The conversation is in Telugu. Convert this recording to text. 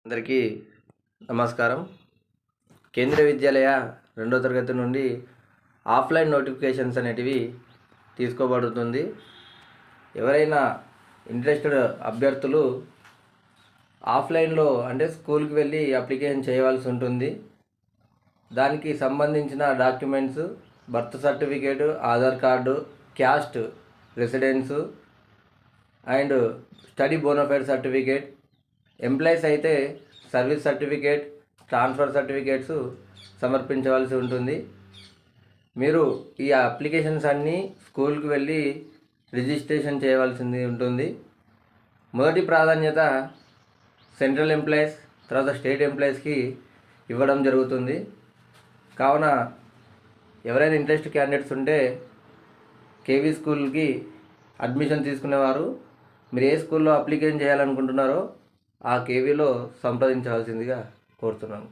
అందరికీ నమస్కారం. కేంద్రీయ విద్యాలయ 2వ తరగతి నుండి ఆఫ్లైన్ నోటిఫికేషన్స్ అనేటివి తీసుకోబడుతుంది. ఎవరైనా ఇంట్రెస్టెడ్ అభ్యర్థులు ఆఫ్లైన్లో అంటే స్కూల్కి వెళ్ళి అప్లికేషన్ చేయవలసి ఉంటుంది. దానికి సంబంధించిన documents birth certificate, Aadhaar card, caste, residence and study bona fide certificate, employees అయితే సర్వీస్ సర్టిఫికేట్, ట్రాన్స్ఫర్ సర్టిఫికేట్స్ సమర్పించవలసి ఉంటుంది. మీరు ఈ అప్లికేషన్స్ అన్నీ స్కూల్కి వెళ్ళి రిజిస్ట్రేషన్ చేయవలసింది ఉంటుంది. మొదటి ప్రాధాన్యత సెంట్రల్ ఎంప్లాయీస్, తర్వాత స్టేట్ ఎంప్లాయీస్కి ఇవ్వడం జరుగుతుంది. కావున ఎవరైనా ఇంట్రెస్ట్ క్యాండిడేట్స్ ఉంటే కేవీ స్కూల్కి అడ్మిషన్ తీసుకునేవారు మీరు ఏ స్కూల్లో అప్లికేషన్ చేయాలనుకుంటున్నారో ఆ కేవీలో సంప్రదించవలసిందిగా కోరుతున్నాను.